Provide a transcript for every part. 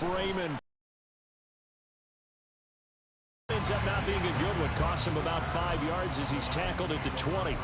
Raymond. Ends up not being a good one. Cost him about 5 yards as he's tackled at the 20.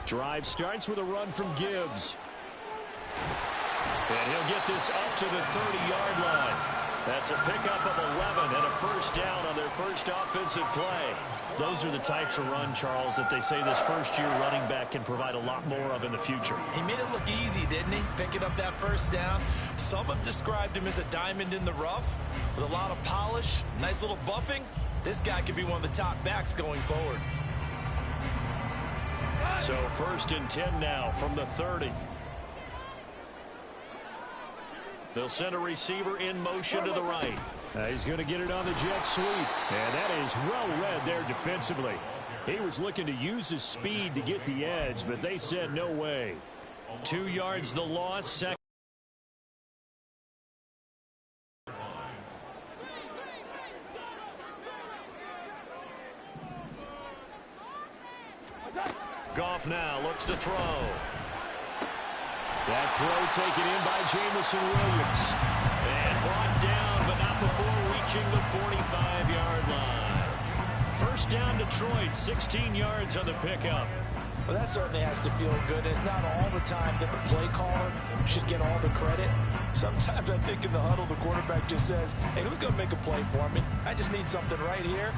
Drive starts with a run from Gibbs. And he'll get this up to the 30-yard line. That's a pickup of 11 and a first down on their first offensive play. Those are the types of run, Charles, that they say this first-year running back can provide a lot more of in the future. He made it look easy, didn't he? Picking up that first down. Some have described him as a diamond in the rough with a lot of polish, nice little bumping. This guy could be one of the top backs going forward. So 1st and 10 now from the 30. They'll send a receiver in motion to the right. He's going to get it on the jet sweep. And that is well read there defensively. He was looking to use his speed to get the edge, but they said no way. 2 yards the loss. Second. Goff now looks to throw. That throw taken in by Jamison Williams. And brought down, but not before reaching the 45-yard line. First down Detroit, 16 yards on the pickup. Well, that certainly has to feel good. It's not all the time that the play caller should get all the credit. Sometimes I think in the huddle, the quarterback just says, hey, who's going to make a play for me? I just need something right here.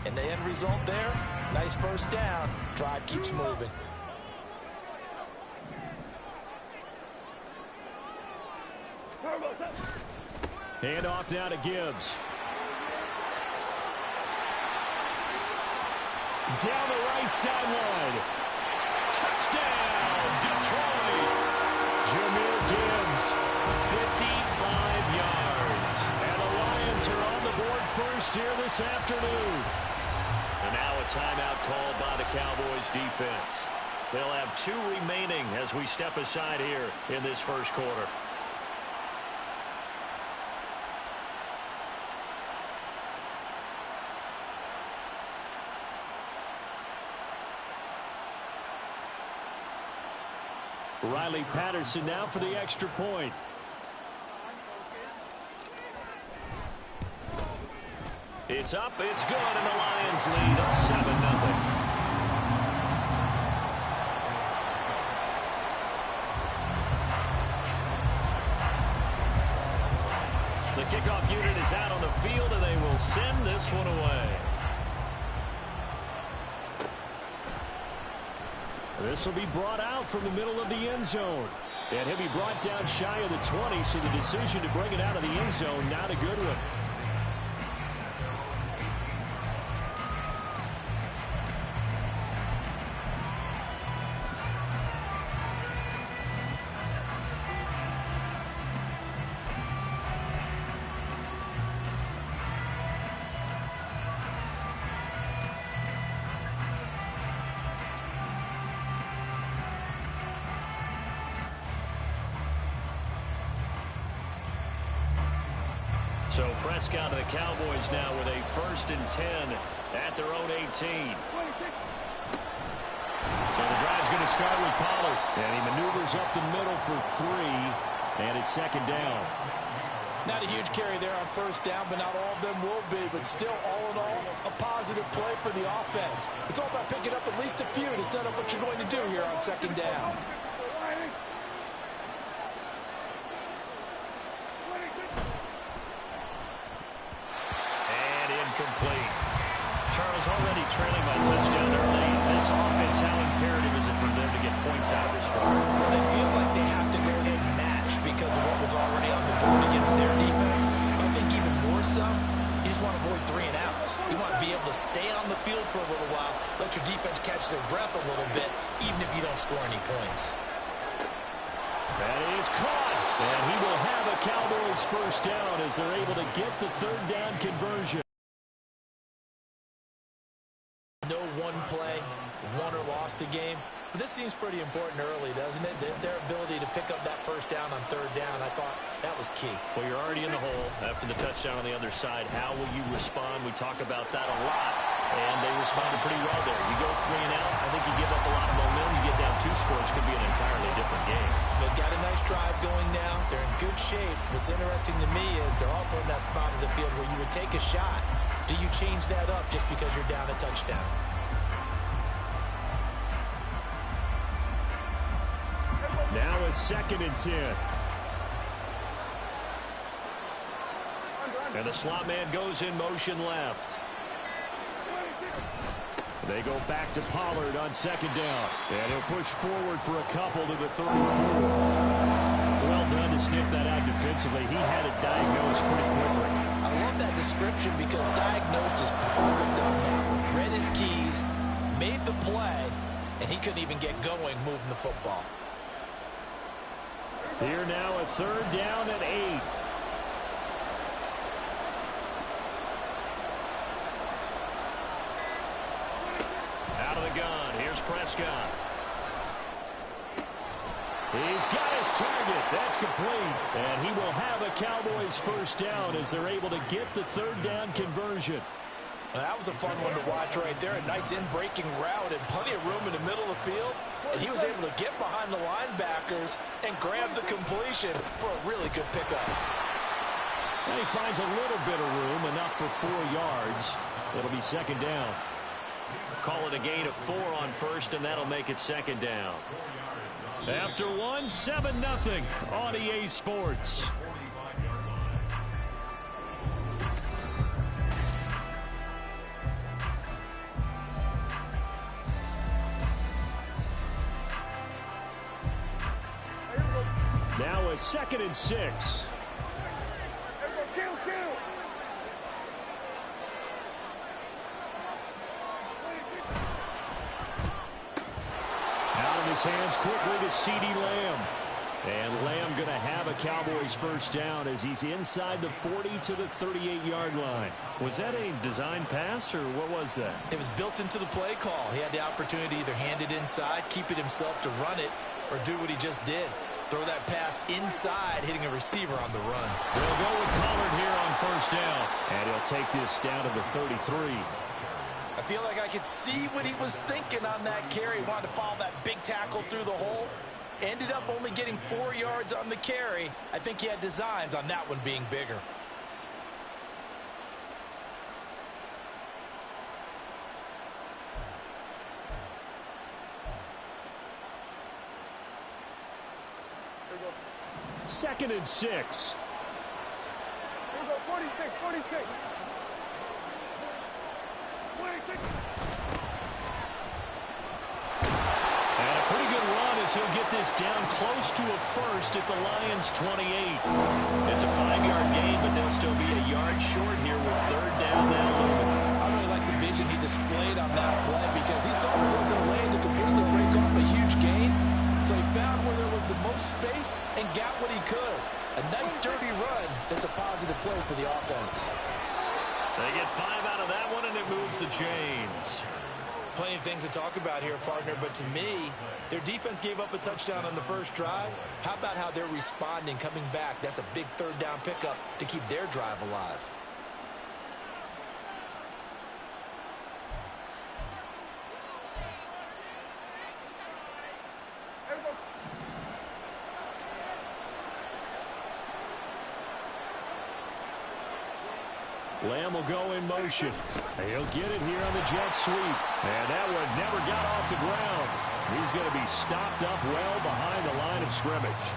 And the end result there, nice first down. Drive keeps moving. Hand off now to Gibbs. Down the right sideline. Touchdown, Detroit. Jahmyr Gibbs, 55 yards. And the Lions are on the board first here this afternoon. And now a timeout called by the Cowboys defense. They'll have 2 remaining as we step aside here in this first quarter. Riley Patterson now for the extra point. It's up, it's good, and the Lions lead at 7-0. The kickoff unit is out on the field, and they will send this one away. This will be brought out from the middle of the end zone. And he'll be brought down shy of the 20, so the decision to bring it out of the end zone, not a good one. So Prescott and the Cowboys now with a 1st and 10 at their own 18. So the drive's going to start with Pollard. And he maneuvers up the middle for 3. And it's 2nd down. Not a huge carry there on 1st down, but not all of them will be. But still, all in all, a positive play for the offense. It's all about picking up at least a few to set up what you're going to do here on 2nd down. Complete. Charles already trailing by touchdown early. This offense, how imperative is it for them to get points out of this drive? Well, they feel like they have to go ahead and match because of what was already on the board against their defense. But I think even more so, you just want to avoid 3 and outs. You want to be able to stay on the field for a little while, let your defense catch their breath a little bit, even if you don't score any points. That is caught. And he will have a Cowboys first down as they're able to get the third down conversion. No one play, won or lost a game. But this seems pretty important early, doesn't it? Their ability to pick up that first down on third down, I thought that was key. Well, you're already in the hole after the touchdown on the other side. How will you respond? We talk about that a lot, and they responded pretty well there. You go 3 and out, I think you give up a lot of momentum. You get down 2 scores, could be an entirely different game. So they've got a nice drive going now. They're in good shape. What's interesting to me is they're also in that spot of the field where you would take a shot. Do you change that up just because you're down a touchdown? Now a 2nd and 10. And the slot man goes in motion left. They go back to Pollard on 2nd down. And he'll push forward for a couple to the 34. Well done to sniff that out defensively. He had it diagnosed pretty quickly. I love that description because diagnosed is perfect on that one. Read his keys, made the play, and he couldn't even get going moving the football. Here now a 3rd down and 8. Out of the gun. Here's Prescott. He's got his target. That's complete. And he will have a Cowboys first down as they're able to get the 3rd down conversion. Well, that was a fun one to watch right there. A nice in-breaking route and plenty of room in the middle of the field. And he was able to get behind the linebackers and grab the completion for a really good pickup. And he finds a little bit of room, enough for 4 yards. It'll be 2nd down. Call it a gain of 4 on 1st, and that'll make it 2nd down. After 1, 7-0 on EA Sports. Now a 2nd and 6. Out of his hands quickly to CeeDee Lamb. And Lamb going to have a Cowboys first down as he's inside the 40 to the 38-yard line. Was that a design pass, or what was that? It was built into the play call. He had the opportunity to either hand it inside, keep it himself to run it, or do what he just did. Throw that pass inside, hitting a receiver on the run. They'll go with Pollard here on first down. And he'll take this down to the 33. I feel like I could see what he was thinking on that carry. He wanted to follow that big tackle through the hole. Ended up only getting 4 yards on the carry. I think he had designs on that one being bigger. Second and 6. Here we go, 46, 46. 46. And a pretty good run as he'll get this down close to a first at the Lions' 28. It's a 5-yard gain, but they'll still be a yard short here with 3rd down now. I really like the vision he displayed on that play because he saw there wasn't a lane to completely break off a huge gain. So he found where there was the most space and got what he could. A nice, dirty run that's a positive play for the offense. They get 5 out of that one, and it moves the chains. Plenty of things to talk about here, partner, but to me, their defense gave up a touchdown on the first drive. How about how they're responding, coming back? That's a big 3rd down pickup to keep their drive alive. Lamb will go in motion. He'll get it here on the jet sweep. And that one never got off the ground. He's going to be stopped up well behind the line of scrimmage.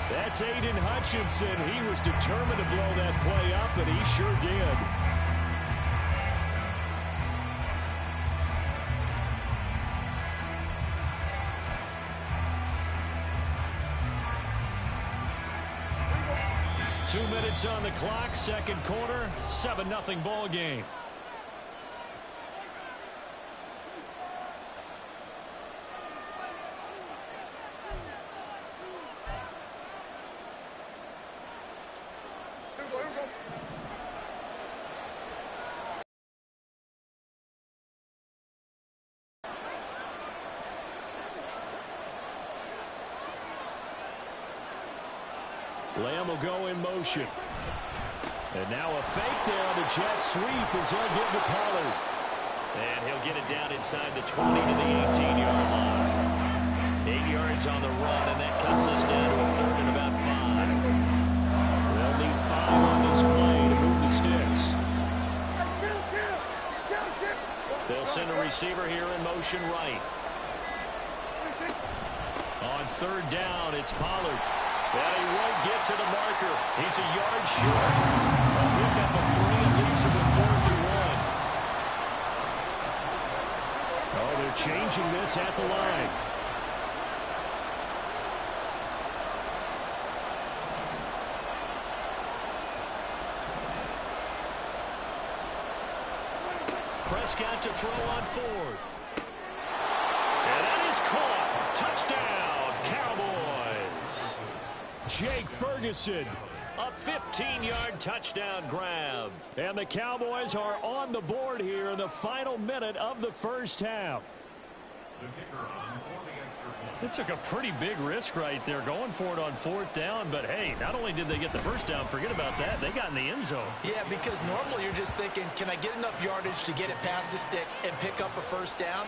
That's Aiden Hutchinson. He was determined to blow that play up, and he sure did. Two minutes on the clock, second quarter, 7-0 ball game. Lamb will go in motion. And now a fake there on the jet sweep as he'll give to Pollard. And he'll get it down inside the 20 to the 18-yard line. 8 yards on the run, and that cuts us down to a third and about 5. They'll need 5 on this play to move the sticks. They'll send a receiver here in motion right. On third down, it's Pollard. And he won't get to the marker. He's a yard short. A pickup of 3 and leaves him with 4th and 1. Oh, they're changing this at the line. Prescott to throw on 4th. And that is caught. Touchdown, Cowboys. Jake Ferguson, a 15-yard touchdown grab. And the Cowboys are on the board here in the final minute of the first half. It took a pretty big risk right there going for it on 4th down, but hey, not only did they get the first down, forget about that, they got in the end zone. Yeah, because normally you're just thinking, can I get enough yardage to get it past the sticks and pick up a first down?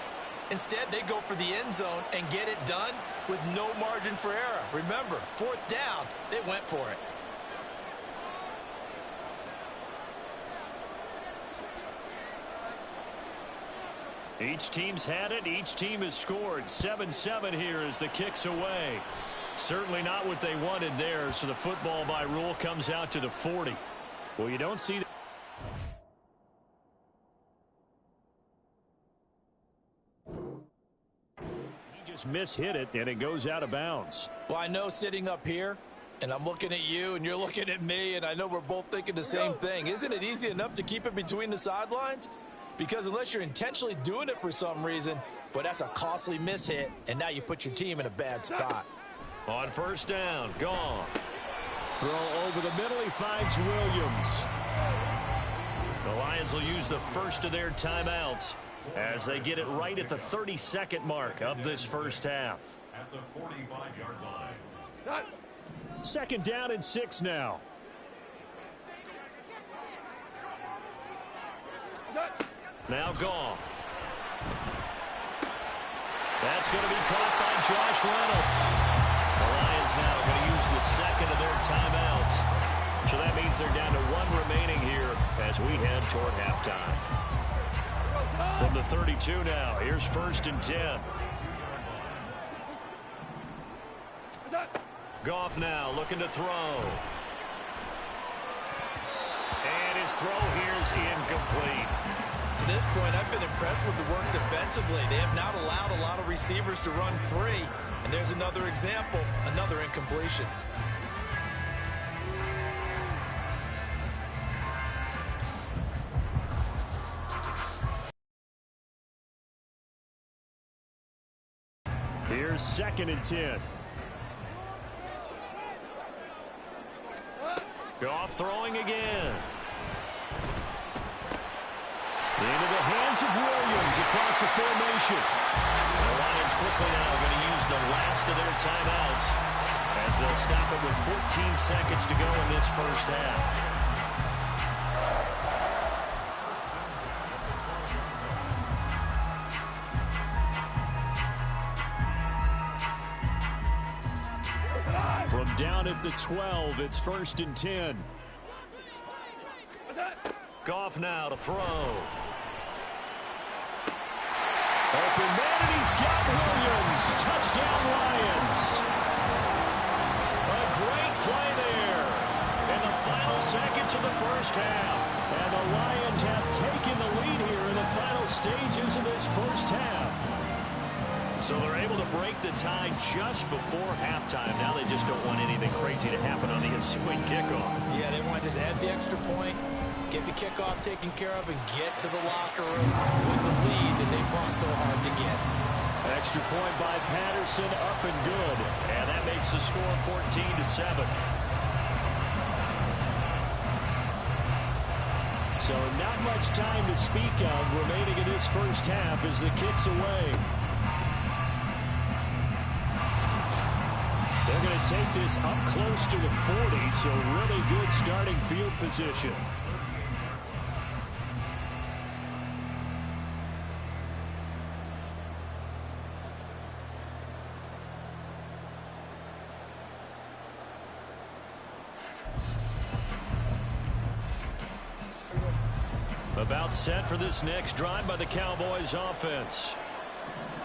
Instead, they go for the end zone and get it done with no margin for error. Remember, 4th down, they went for it. Each team's had it. Each team has scored. 7-7 here as the kick's away. Certainly not what they wanted there, so the football by rule comes out to the 40. Well, you don't see that. He just mishit it, and it goes out of bounds. Well, I know sitting up here, and I'm looking at you, and you're looking at me, and I know we're both thinking the same thing. Isn't it easy enough to keep it between the sidelines? Because unless you're intentionally doing it for some reason, well, that's a costly mishit, and now you put your team in a bad spot. On first down, gone. Throw over the middle, he finds Williams. The Lions will use the first of their timeouts as they get it right at the 32nd mark of this first half. At the 45-yard line. 2nd down and 6 now. Now gone. That's going to be caught by Josh Reynolds. The Lions now are going to use the second of their timeouts. So that means they're down to 1 remaining here as we head toward halftime. From the 32 now, here's 1st and 10. Goff now looking to throw. And his throw here is incomplete. To this point, I've been impressed with the work defensively. They have not allowed a lot of receivers to run free. And there's another example, another incompletion. Here's 2nd and 10. Goff throwing again. Into the hands of Williams across the formation. The Lions quickly now going to use the last of their timeouts as they'll stop it with 14 seconds to go in this first half. From down at the 12, it's 1st and 10. Goff now to throw. Open man, and he's got Williams. Touchdown, Lions. A great play there in the final seconds of the first half. And the Lions have taken the lead here in the final stages of this first half. So they're able to break the tie just before halftime. Now they just don't want anything crazy to happen on the ensuing kickoff. Yeah, they want to just add the extra point, get the kickoff taken care of, and get to the locker room with the lead that they fought so hard to get. Extra point by Patterson, up and good. And that makes the score 14-7. So not much time to speak of remaining in this first half as the kick's away. They'll they're going to take this up close to the 40, so really good starting field position. About set for this next drive by the Cowboys offense.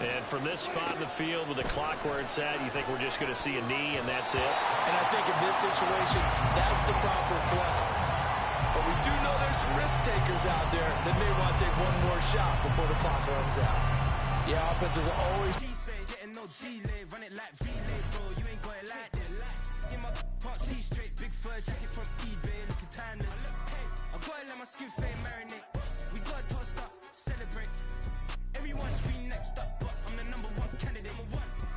And from this spot in the field with the clock where it's at, you think we're just going to see a knee and that's it? And I think in this situation, that's the proper play. But we do know there's some risk takers out there that may want to take one more shot before the clock runs out. Yeah, offense is always... Run it like relay, bro. You ain't got it like this. In my part C straight, big fur jacket from eBay, looking timeless. I gotta let my skin fade marinate. We got tossed up, celebrate. Everyone scream next up, but I'm the #1 candidate.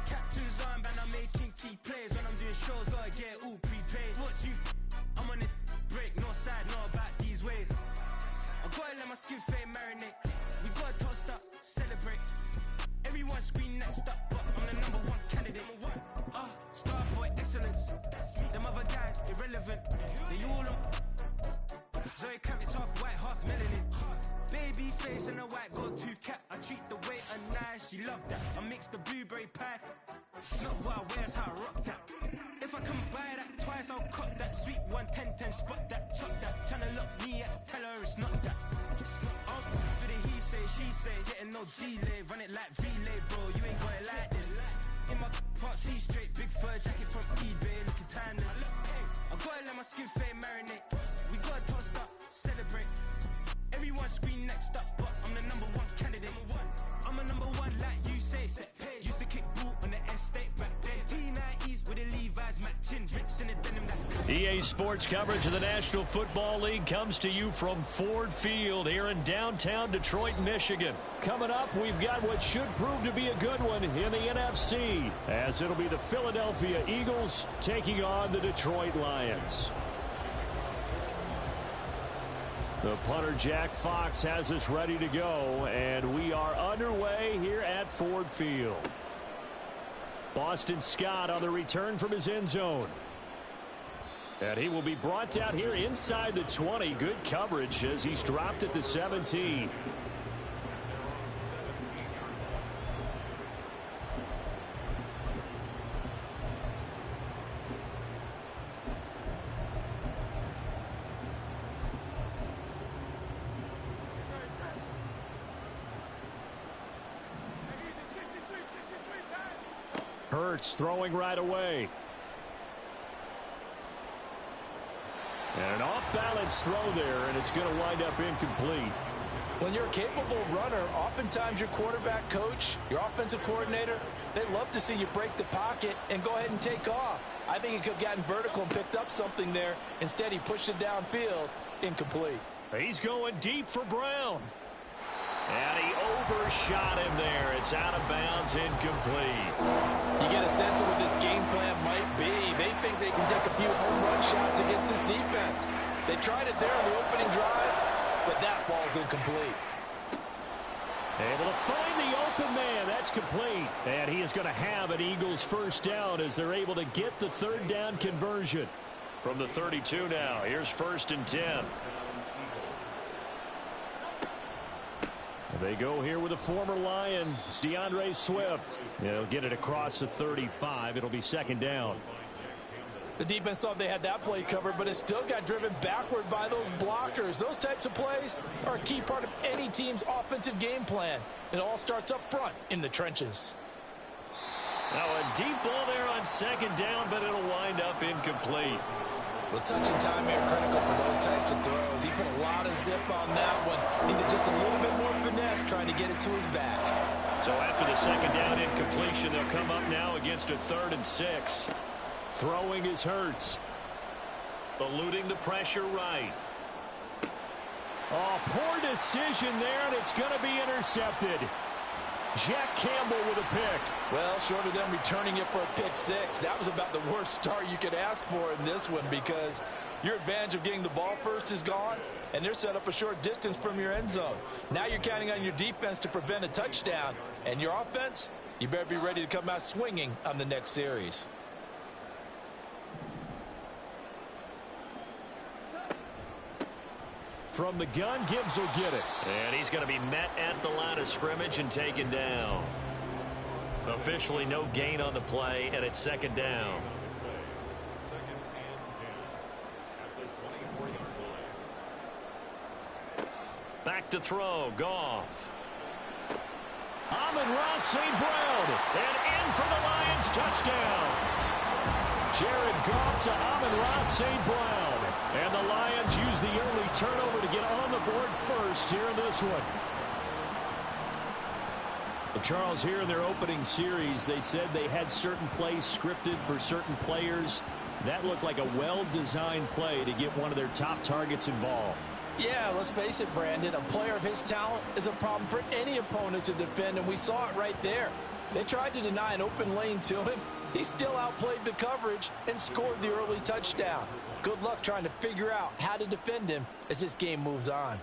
Captain's armband, I'm making key plays. When I'm doing shows, gotta get all prepaid. What you I'm on it, break, no side, know about these ways. I gotta let my skin fade marinate. We got tossed up, celebrate. Everyone scream next up, but I'm the #1 candidate. Star boy excellence. Them other guys irrelevant. They all on. Zoe Kravitz half white, half melanin. Baby face and a white gold tooth cap. I treat the waiter nice, she love that. I mix the blueberry pie. Not what I wear, it's how I rock that. If I can buy that twice, I'll cut that. Sweet 110, spot that, chop that. Tryna look me at, tell her it's not that. To the he say, she say, getting no delay. Run it like relay, bro, you ain't got it like this. In my part C straight, big fur jacket from eBay, looking timeless. I gotta let my skin fade marinate. We got tossed up, celebrate. Everyone scream next up, but I'm the #1 candidate. I'm a #1 like you say, set pace. Used to kick ball on the estate back then. T90s with the Levi's matching. Drinks in the denim, that's EA Sports coverage of the National Football League comes to you from Ford Field here in downtown Detroit, Michigan. Coming up, we've got what should prove to be a good one in the NFC, as it'll be the Philadelphia Eagles taking on the Detroit Lions. The punter, Jack Fox, has us ready to go, and we are underway here at Ford Field. Boston Scott on the return from his end zone. And he will be brought down here inside the 20. Good coverage as he's dropped at the 17. Hurts throwing right away. And an off-balance throw there, and it's going to wind up incomplete. When you're a capable runner, oftentimes your quarterback coach, your offensive coordinator, they love to see you break the pocket and go ahead and take off. I think he could have gotten vertical and picked up something there. Instead, he pushed it downfield. Incomplete. He's going deep for Brown. And he overshot him there. It's out of bounds, incomplete. You get a sense of what this game plan might be. They think they can take a few home run shots against this defense. They tried it there on the opening drive, but that ball's incomplete. Able to find the open man. That's complete. And he is going to have an Eagles first down as they're able to get the third down conversion. From the 32 now, here's 1st and 10. They go here with a former Lion. It's DeAndre Swift. He'll get it across the 35. It'll be 2nd down. The defense thought they had that play covered, but it still got driven backward by those blockers. Those types of plays are a key part of any team's offensive game plan. It all starts up front in the trenches. Now a deep ball there on 2nd down, but it'll wind up incomplete. Well, touch and time here critical for those types of throws. He put a lot of zip on that one. Needed just a little bit more finesse trying to get it to his back. So after the 2nd down incompletion, they'll come up now against a 3rd and 6. Throwing is Hurts. Eluding the pressure right. Oh, poor decision there, and it's going to be intercepted. Jack Campbell with a pick. Well, short of them returning it for a pick 6, that was about the worst start you could ask for in this one, because your advantage of getting the ball first is gone, and they're set up a short distance from your end zone. Now you're counting on your defense to prevent a touchdown, and your offense, you better be ready to come out swinging on the next series. From the gun, Gibbs will get it. And he's going to be met at the line of scrimmage and taken down. Officially no gain on the play, and it's second down. Second and 10 at the 24-yard line. Back to throw, Goff. Amon-Ra St. Brown, and in for the Lions touchdown. Jared Goff to Amon-Ra St. Brown. And the Lions use the early turnover to get on the board first here in this one. Well, Charles, here in their opening series, they said they had certain plays scripted for certain players. That looked like a well-designed play to get one of their top targets involved. Yeah, let's face it, Brandon. A player of his talent is a problem for any opponent to defend, and we saw it right there. They tried to deny an open lane to him. He still outplayed the coverage and scored the early touchdown. Good luck trying to figure out how to defend him as this game moves on.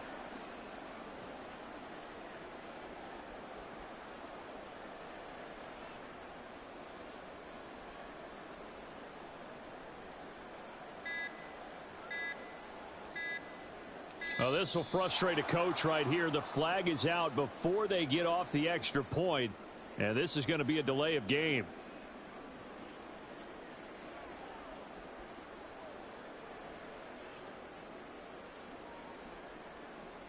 Well, this will frustrate a coach right here. The flag is out before they get off the extra point, and this is going to be a delay of game.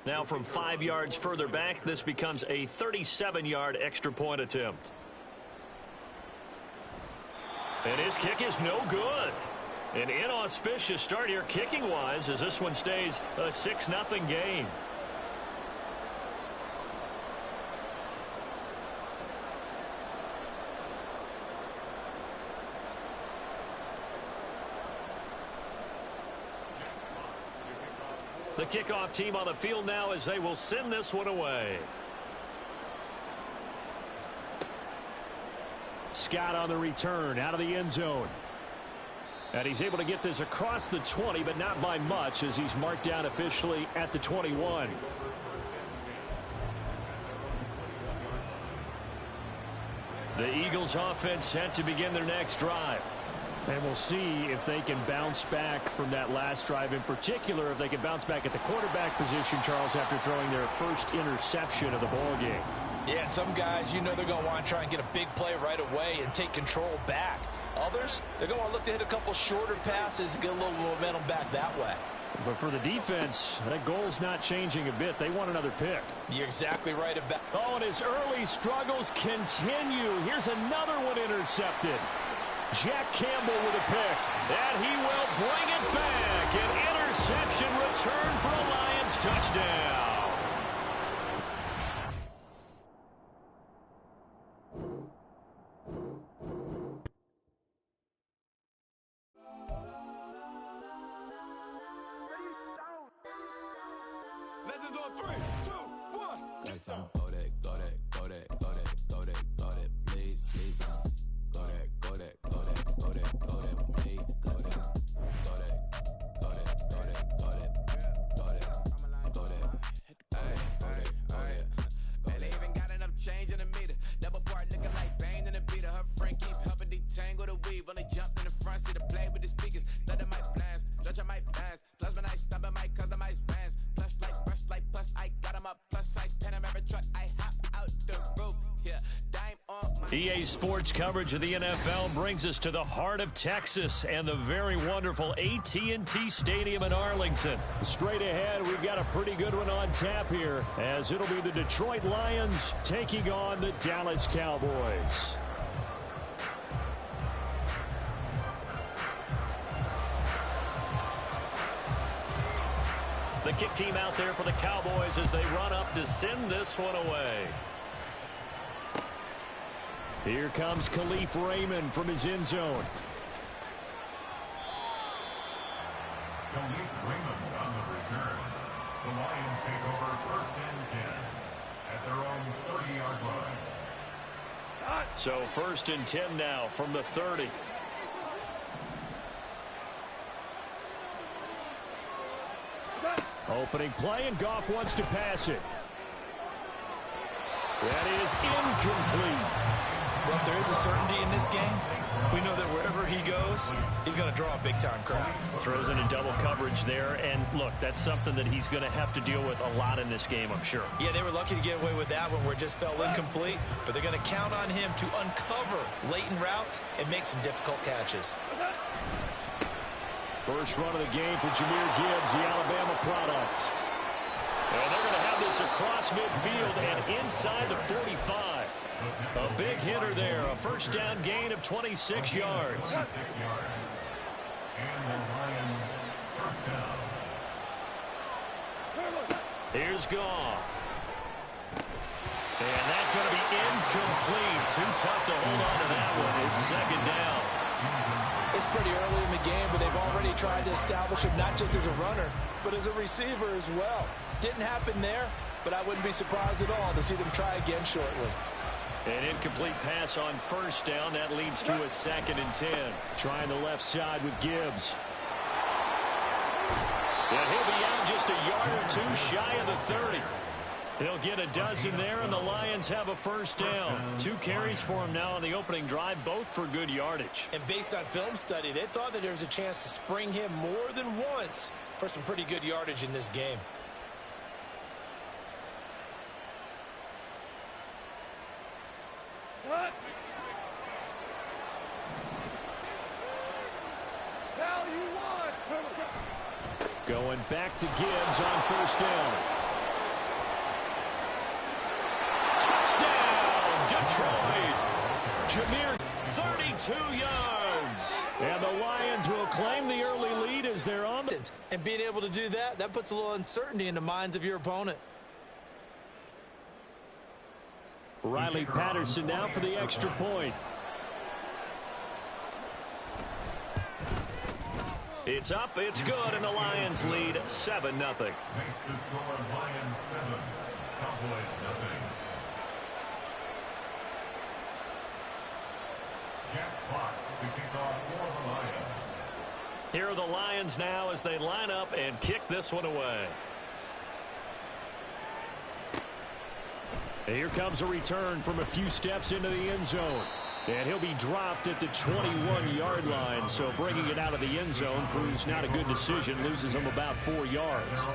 Now from 5 yards further back, this becomes a 37-yard extra point attempt. And his kick is no good. An inauspicious start here kicking-wise as this one stays a 6-0 game. The kickoff team on the field now as they will send this one away. Scott on the return out of the end zone. And he's able to get this across the 20, but not by much as he's marked down officially at the 21. The Eagles offense set to begin their next drive. And we'll see if they can bounce back from that last drive, in particular if they can bounce back at the quarterback position, Charles, after throwing their first interception of the ballgame. Yeah, and some guys, you know they're going to want to try and get a big play right away and take control back. Others, they're going to look to hit a couple shorter passes and get a little momentum back that way. But for the defense, that goal's not changing a bit. They want another pick. You're exactly right about. Oh, and his early struggles continue. Here's another one intercepted. Jack Campbell with a pick. And he will bring it back. An interception return for a Lions touchdown. Legends on 3, 2, 1. Let's go. Please, please don't. Go that, me. Go that. They even got enough change in the meter. Double part looking like Bane in the beater. Her friend keep helping detangle the weave. Only jumped in the front seat to play with the speakers. Let them might blast, Dutch might dance. Plus when I stop at my customized vans. Plus like brush like plus I got them up. Plus size Panamera truck. I hop out the roof. Yeah, dime on my. EA Sports coverage of the NFL brings us to the heart of Texas and the very wonderful AT&T Stadium in Arlington. Straight ahead, we've got a pretty good one on tap here, as it'll be the Detroit Lions taking on the Dallas Cowboys. The kick team out there for the Cowboys as they run up to send this one away. Here comes Khalif Raymond from his end zone. Khalif Raymond on the return. The Lions take over first and 10 at their own 30-yard line. So first and 10 now from the 30. Opening play, and Goff wants to pass it. That is incomplete. Well, if there is a certainty in this game, we know that wherever he goes, he's going to draw a big-time crowd. Throws in a double coverage there, and look, that's something that he's going to have to deal with a lot in this game, I'm sure. Yeah, they were lucky to get away with that one where it just fell incomplete, but they're going to count on him to uncover latent routes and make some difficult catches. First run of the game for Jahmyr Gibbs, the Alabama product. And they're going to have this across midfield and inside the 45. A big hitter there, a first down gain of 26 yards. 26 yards. And the Lions first down. Here's Goff. And that's going to be incomplete. Too tough to hold on to that one. It's second down. It's pretty early in the game, but they've already tried to establish him not just as a runner, but as a receiver as well. Didn't happen there, but I wouldn't be surprised at all to see them try again shortly. An incomplete pass on first down. That leads to a 2nd and 10. Trying the left side with Gibbs. And he'll be out just a yard or two shy of the 30. He'll get a dozen there, and the Lions have a first down. 2 carries for him now on the opening drive, both for good yardage. And based on film study, they thought that there was a chance to spring him more than once for some pretty good yardage in this game. Going back to Gibbs on first down. Touchdown, Detroit. Jahmyr, 32 yards. And the Lions will claim the early lead as they're on. And being able to do that, that puts a little uncertainty in the minds of your opponent. Riley Patterson now for the extra point. It's up, it's good, and the Lions lead 7-0. Makes the score Lions 7, Cowboys 0. Jack Fox to kick off for the Lions. Here are the Lions now as they line up and kick this one away. And here comes a return from a few steps into the end zone. And he'll be dropped at the 21-yard line. So bringing it out of the end zone proves not a good decision. Loses him about 4 yards.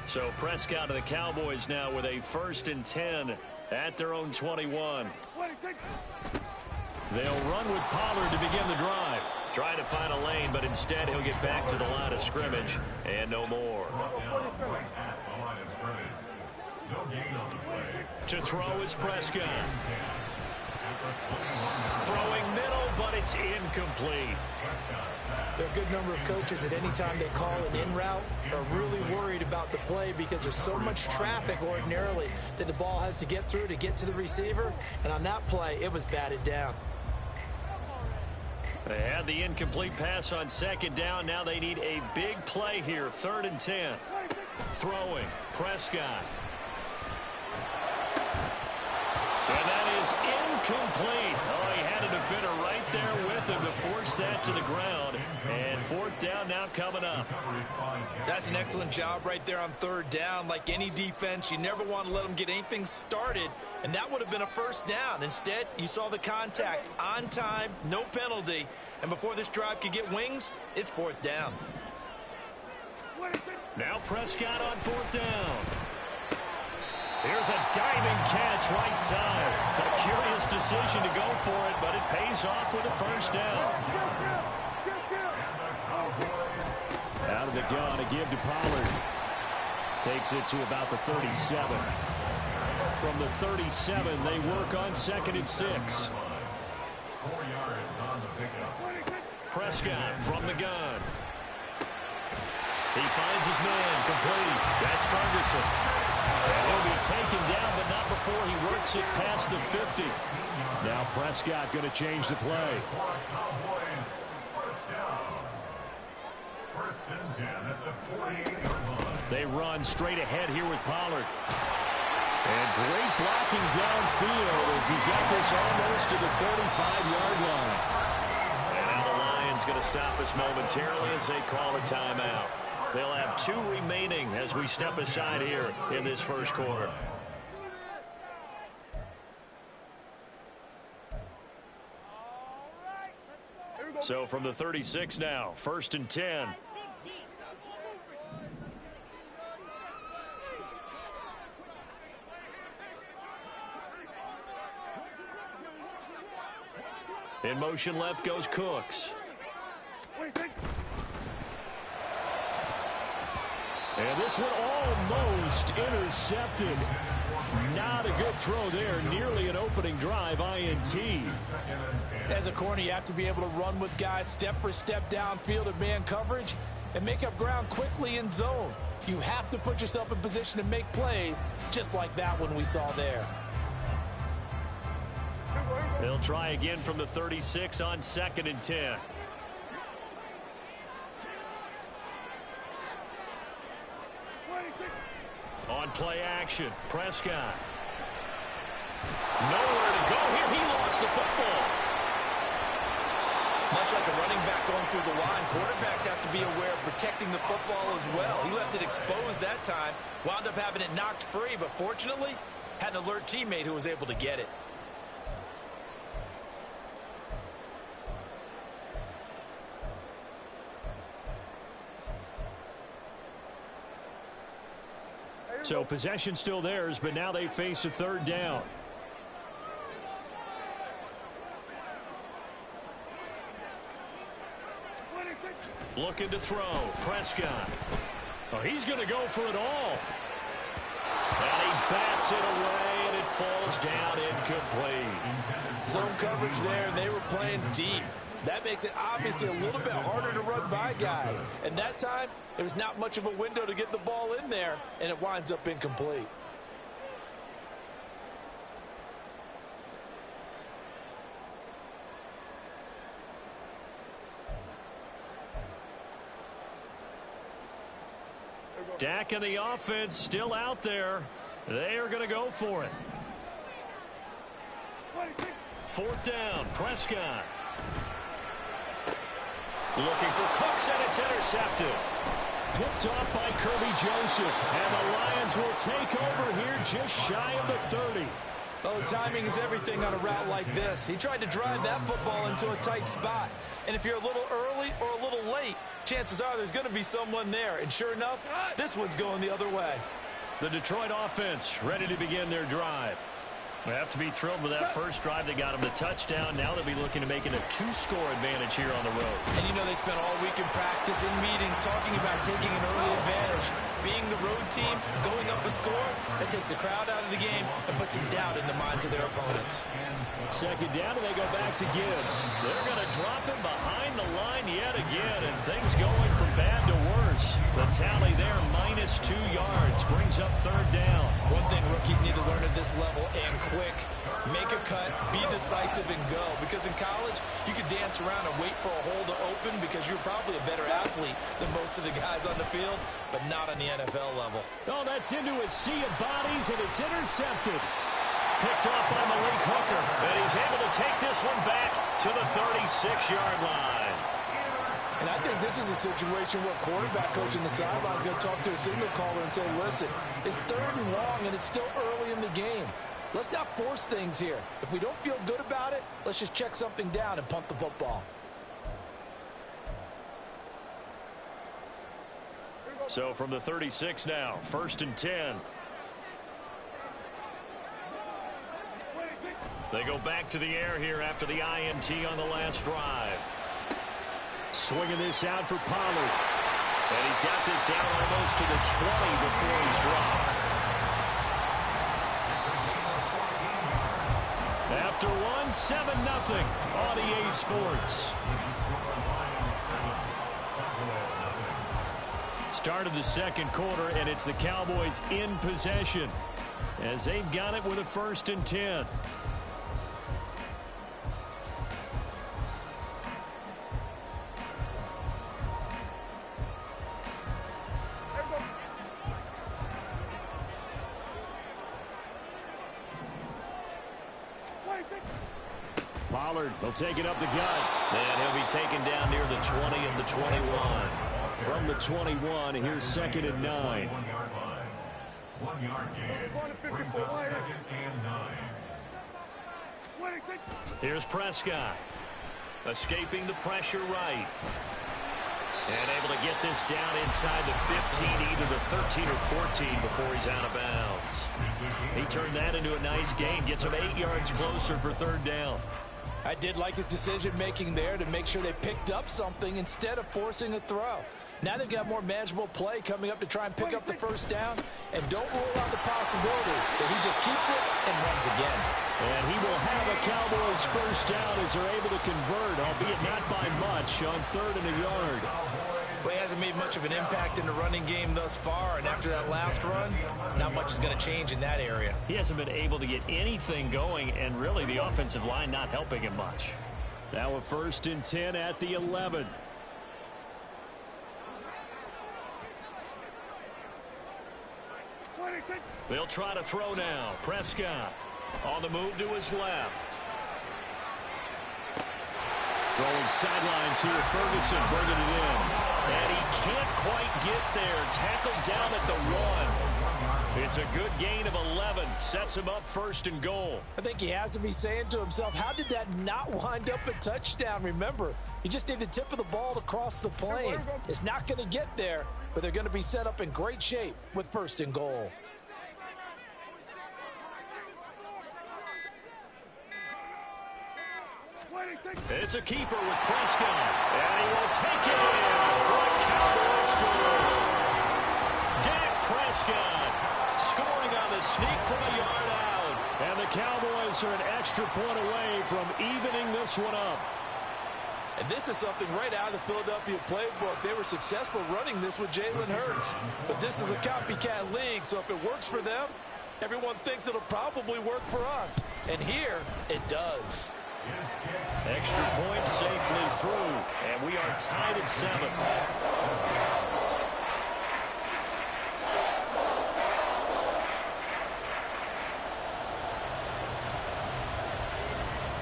So Prescott to the Cowboys now with a 1st and 10 at their own 21. They'll run with Pollard to begin the drive. Trying to find a lane, but instead he'll get back to the line of scrimmage and no more. To throw is Prescott. Throwing middle, but it's incomplete. There are a good number of coaches that any time they call an in route are really worried about the play because there's so much traffic ordinarily that the ball has to get through to get to the receiver. And on that play, it was batted down. They had the incomplete pass on 2nd down. Now they need a big play here. 3rd and 10. Throwing. Prescott. And that is incomplete. Oh, he had a defender right there with him to force that to the ground. And 4th down now coming up. That's an excellent job right there on 3rd down. Like any defense, you never want to let them get anything started, and that would have been a 1st down. Instead, you saw the contact on time, no penalty, and before this drive could get wings, it's 4th down. Now Prescott on 4th down. Here's a diving catch right side. A curious decision to go for it, but it pays off with a 1st down. Out of the gun, a give to Pollard. Takes it to about the 37. From the 37, they work on 2nd and 6. 4 yards on the pickup. Prescott from the gun. He finds his man, complete. That's Ferguson. And he'll be taken down, but not before he works it past the 50. Now Prescott going to change the play. Cowboys first down. 1st and 10 at the 48-yard line. They run straight ahead here with Pollard. And great blocking downfield as he's got this almost to the 35-yard line. Madden's going to stop us momentarily as they call a timeout. They'll have 2 remaining as we step aside here in this first quarter. So from the 36 now, 1st and 10. In motion left goes Cooks. And this one almost intercepted. Not a good throw there. Nearly an opening drive INT. As a corner, you have to be able to run with guys step for step downfield in man coverage and make up ground quickly in zone. You have to put yourself in position to make plays just like that one we saw there. They'll try again from the 36 on 2nd and 10. On play action, Prescott. Nowhere to go here. He lost the football. Much like a running back going through the line, quarterbacks have to be aware of protecting the football as well. He left it exposed that time, wound up having it knocked free, but fortunately, had an alert teammate who was able to get it. So possession still theirs, but now they face a 3rd down. Looking to throw. Prescott. Oh, he's going to go for it all. And he bats it away, and it falls down incomplete. Zone coverage there, and they were playing deep. That makes it obviously a little bit harder to run by guys. And that time, there was not much of a window to get the ball in there, and it winds up incomplete. Dak and the offense still out there. They are going to go for it. 4th down, Prescott. Looking for Cooks, and it's intercepted. Picked off by Kirby Joseph. And the Lions will take over here just shy of the 30. Well, the timing is everything on a route like this. He tried to drive that football into a tight spot. And if you're a little early or a little late, chances are there's going to be someone there. And sure enough, this one's going the other way. The Detroit offense ready to begin their drive. They have to be thrilled with that first drive. They got them the touchdown. Now they'll be looking to make it a 2-score advantage here on the road. And you know they spent all week in practice, in meetings, talking about taking an early advantage. Being the road team, going up a score, that takes the crowd out of the game and puts some doubt in the minds of their opponents. 2nd down, and they go back to Gibbs. They're going to drop him behind the line yet again, and things going from bad to worse. The tally there, -2 yards, brings up 3rd down. One thing rookies need to learn at this level, and quick, make a cut, be decisive, and go. Because in college, you could dance around and wait for a hole to open because you're probably a better athlete than most of the guys on the field, but not on the NFL level. Oh, that's into a sea of bodies, and it's intercepted. Picked off by Malik Hooker. And he's able to take this one back to the 36-yard line. And I think this is a situation where quarterback coach in the sideline is going to talk to a signal caller and say, listen, it's 3rd and long, and it's still early in the game. Let's not force things here. If we don't feel good about it, let's just check something down and punt the football. So from the 36 now, 1st and 10. They go back to the air here after the INT on the last drive. Swinging this out for Pollard. And he's got this down almost to the 20 before he's dropped. After one, 7-0 on EA Sports. Start of the 2nd quarter, and it's the Cowboys in possession as they've got it with a 1st and 10. Pollard will take it up the gut. And he'll be taken down near the 20 of the 21. From the 21, here's 2nd and 9. 1 yard gain. Brings up 2nd and 9. Here's Prescott. Escaping the pressure right. And able to get this down inside the 15, either the 13 or 14 before he's out of bounds. He turned that into a nice gain. Gets him 8 yards closer for 3rd down. I did like his decision-making there to make sure they picked up something instead of forcing a throw. Now they've got more manageable play coming up to try and pick up the 1st down. And don't rule out the possibility that he just keeps it and runs again. And he will have a Cowboys 1st down as they're able to convert, albeit not by much, on 3rd and a yard. Well, he hasn't made much of an impact in the running game thus far, and after that last run, not much is going to change in that area. He hasn't been able to get anything going, and really the offensive line not helping him much. Now a 1st and 10 at the 11. They'll try to throw now. Prescott on the move to his left. Throwing sidelines here. Ferguson bringing it in. And he can't quite get there. Tackled down at the 1. It's a good gain of 11. Sets him up 1st and goal. I think he has to be saying to himself, how did that not wind up a touchdown? Remember, you just need the tip of the ball to cross the plane. It's not going to get there, but they're going to be set up in great shape with 1st and goal. It's a keeper with Prescott. And he will take it in for a Cowboys score. Dak Prescott scoring on the sneak from a yard out. And the Cowboys are an extra point away from evening this one up. And this is something right out of the Philadelphia playbook. They were successful running this with Jalen Hurts. But this is a copycat league, so if it works for them, everyone thinks it'll probably work for us. And here, it does. Extra point safely through, and we are tied at 7.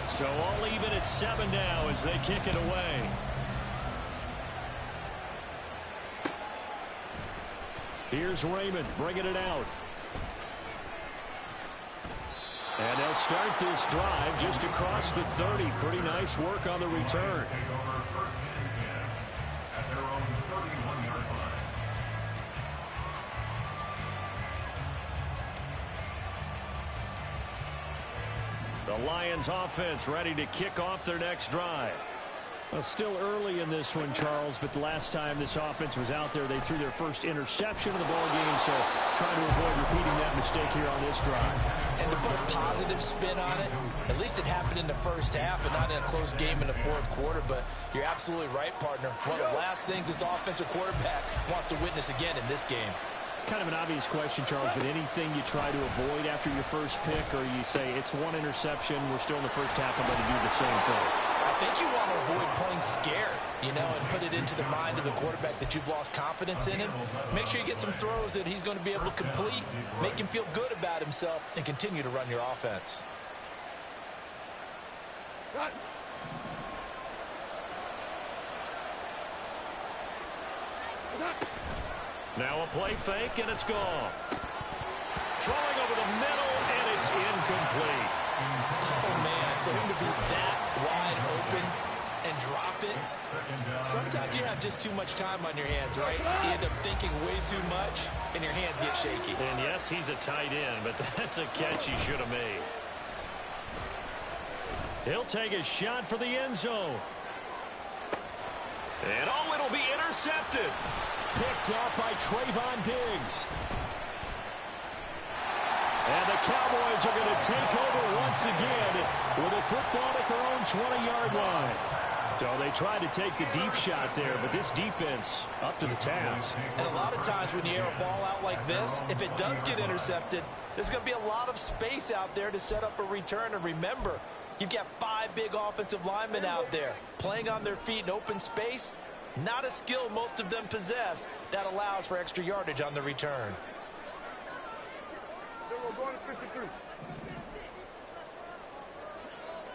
So all even at 7 now as they kick it away. Here's Raymond bringing it out. And they'll start this drive just across the 30. Pretty nice work on the return. Take over 1st and 10 at their own 31-yard line. The Lions offense ready to kick off their next drive. Well, still early in this one, Charles, but the last time this offense was out there, they threw their first interception of the ball game, so trying to avoid repeating that mistake here on this drive. And to put a positive spin on it, at least it happened in the 1st half and not in a close game in the 4th quarter, but you're absolutely right, partner. One of the last things this offensive quarterback wants to witness again in this game. Kind of an obvious question, Charles, but anything you try to avoid after your first pick, or you say it's one interception, we're still in the 1st half, I'm going to do the same thing? I think you want to avoid playing scared, you know, and put it into the mind of the quarterback that you've lost confidence in him. Make sure you get some throws that he's going to be able to complete, make him feel good about himself, and continue to run your offense. Now a play fake, and it's gone. Throwing over the middle, and it's incomplete. Oh, man, for him to be that wide open and drop it, sometimes you have just too much time on your hands, right? You end up thinking way too much, and your hands get shaky. And yes, he's a tight end, but that's a catch he should have made. He'll take a shot for the end zone. And oh, it'll be intercepted. Picked off by Trayvon Diggs. And the Cowboys are going to take over once again with a football at their own 20-yard line. So they tried to take the deep shot there, but this defense up to the task. And a lot of times when you air a ball out like this, if it does get intercepted, there's going to be a lot of space out there to set up a return. And remember, you've got 5 big offensive linemen out there playing on their feet in open space. Not a skill most of them possess that allows for extra yardage on the return.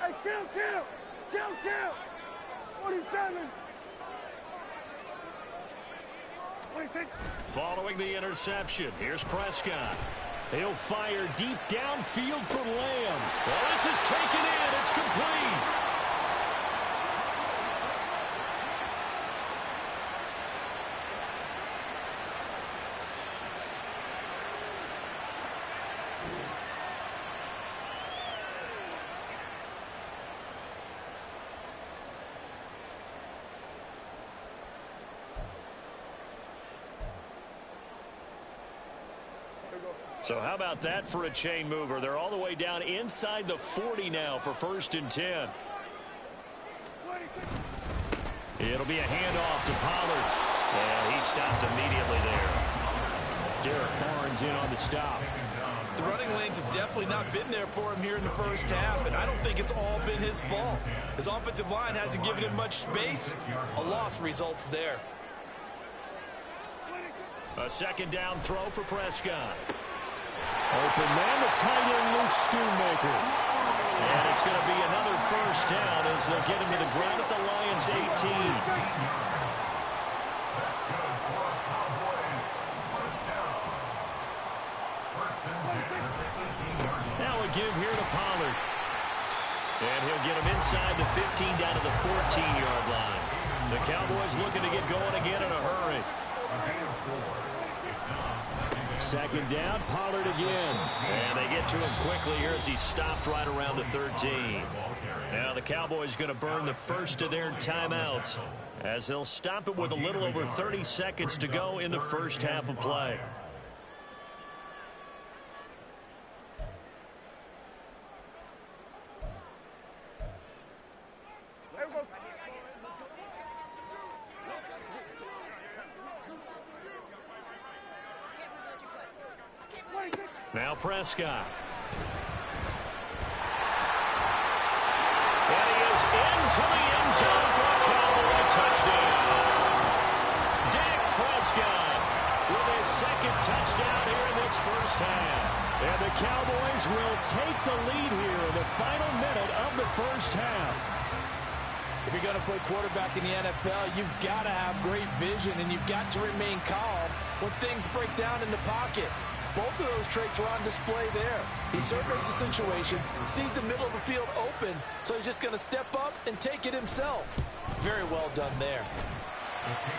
Hey, kill! 47. 26. Following the interception, here's Prescott. He'll fire deep downfield for Lamb. Well, this is taken in. It's complete. So how about that for a chain mover? They're all the way down inside the 40 now for 1st and 10. It'll be a handoff to Pollard. And he stopped immediately there. Derek Barnes in on the stop. The running lanes have definitely not been there for him here in the first half, and I don't think it's all been his fault. His offensive line hasn't given him much space. A loss results there. A 2nd down throw for Prescott. Open man, the tight end, Luke Schoonmaker. And it's going to be another 1st down as they'll get him to the ground at the Lions' 18. Now a give here to Pollard. And he'll get him inside the 15 down to the 14-yard line. The Cowboys looking to get going again in a hurry. 2nd down, Pollard again. And they get to him quickly here as he stopped right around the 13. Now the Cowboys going to burn the first of their timeouts as they'll stop it with a little over 30 seconds to go in the first half of play. Now Prescott. And he is into the end zone for a Cowboy touchdown. Dak Prescott with his 2nd touchdown here in this first half. And the Cowboys will take the lead here in the final minute of the first half. If you're going to play quarterback in the NFL, you've got to have great vision, and you've got to remain calm when things break down in the pocket. Both of those traits are on display there. He surveys the situation, sees the middle of the field open, so he's just going to step up and take it himself. Very well done there.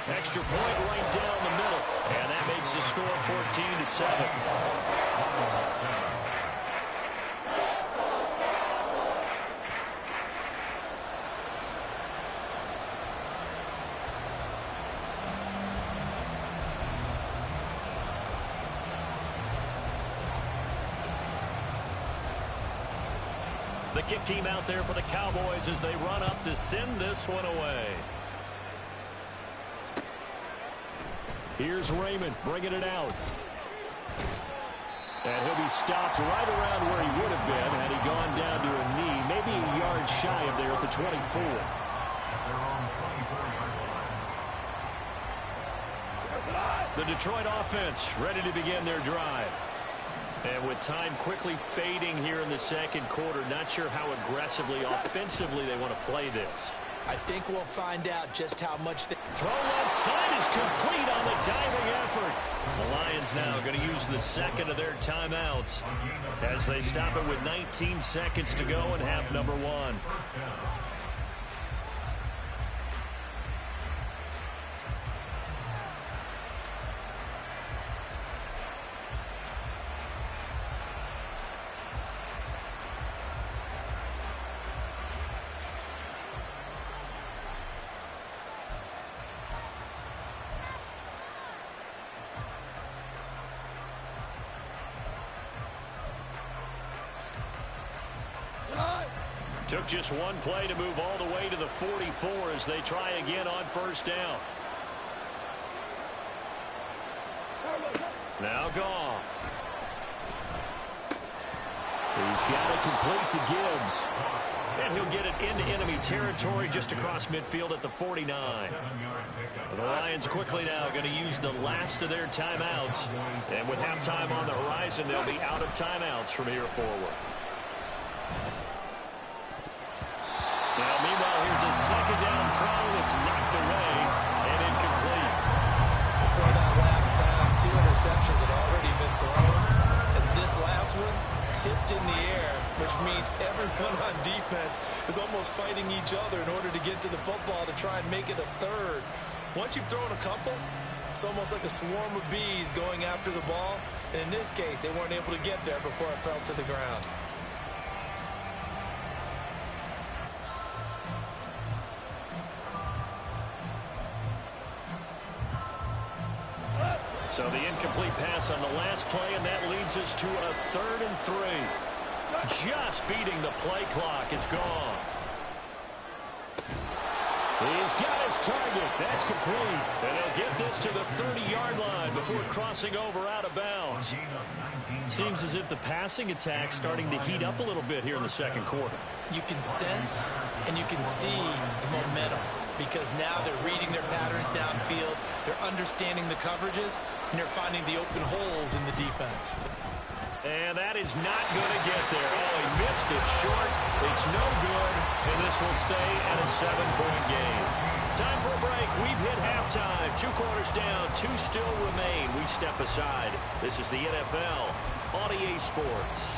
Extra point right down the middle, and that makes the score 14-7. The kick team out there for the Cowboys as they run up to send this one away. Here's Raymond bringing it out. And he'll be stopped right around where he would have been had he gone down to a knee, maybe a yard shy of there at the 24. The Detroit offense ready to begin their drive. And with time quickly fading here in the 2nd quarter, not sure how aggressively, offensively they want to play this. I think we'll find out just how much they... Throw left side is complete on the diving effort. The Lions now are going to use the 2nd of their timeouts as they stop it with 19 seconds to go in half number 1. Took just one play to move all the way to the 44 as they try again on 1st down. Now Goff. He's got it complete to Gibbs. And he'll get it into enemy territory just across midfield at the 49. The Lions quickly now going to use the last of their timeouts. And with halftime on the horizon, they'll be out of timeouts from here forward. second down throw that's knocked away and incomplete. Before that last pass, 2 interceptions had already been thrown. And this last one tipped in the air, which means everyone on defense is almost fighting each other in order to get to the football to try and make it a third. Once you've thrown a couple, it's almost like a swarm of bees going after the ball. And in this case, they weren't able to get there before it fell to the ground. So the incomplete pass on the last play, and that leads us to a 3rd and 3. Just beating the play clock is gone. He's got his target. That's complete. And he'll get this to the 30-yard line before crossing over out of bounds. Seems as if the passing attack's starting to heat up a little bit here in the second quarter. You can sense and you can see the momentum, because now they're reading their patterns downfield, they're understanding the coverages, and they're finding the open holes in the defense. And that is not going to get there. Oh, he missed it short. It's no good, and this will stay at a 7-point game. Time for a break. We've hit halftime. 2 quarters down, 2 still remain. We step aside. This is the NFL on EA Sports.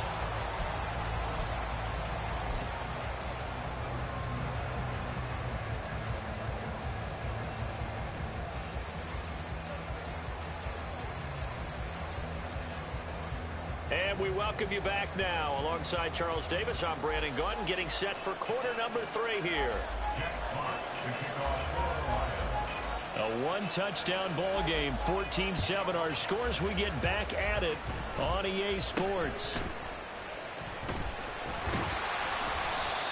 And we welcome you back now. Alongside Charles Davis, I'm Brandon Gunn, getting set for quarter number 3 here. A 1-touchdown ball game, 14-7 our scores. We get back at it on EA Sports.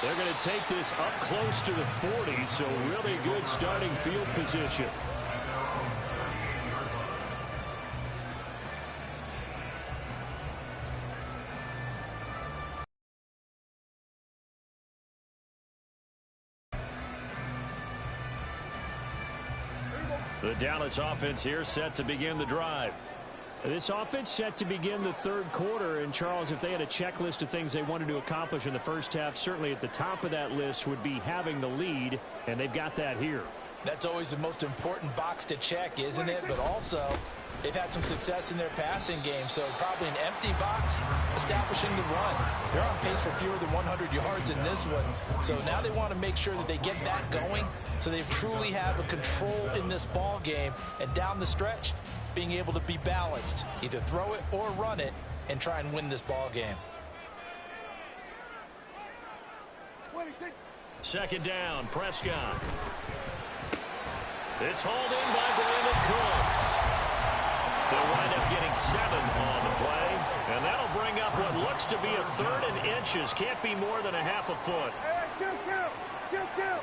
They're going to take this up close to the 40, so really good starting field position. The Dallas offense here set to begin the drive. This offense set to begin the 3rd quarter. And, Charles, if they had a checklist of things they wanted to accomplish in the first half, certainly at the top of that list would be having the lead, and they've got that here. That's always the most important box to check, isn't it? But also, they've had some success in their passing game, so probably an empty box establishing the run. They're on pace for fewer than 100 yards in this one, so now they want to make sure that they get that going so they truly have a control in this ball game, and down the stretch, being able to be balanced, either throw it or run it, and try and win this ball game. Second down, Prescott. It's hauled in by Brandon Cooks. They'll wind up getting 7 on the play, and that'll bring up what looks to be a 3rd and inches. Can't be more than a half a foot. Hey, jump down.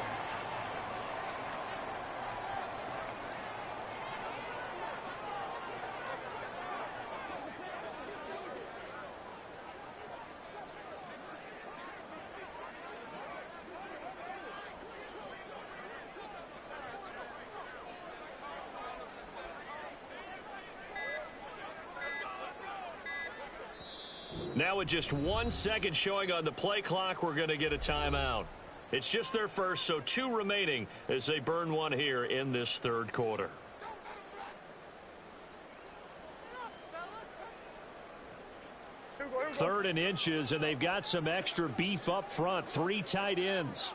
Now with just 1 second showing on the play clock, we're going to get a timeout. It's just their first, so 2 remaining as they burn 1 here in this 3rd quarter. Third and inches, and they've got some extra beef up front. 3 tight ends.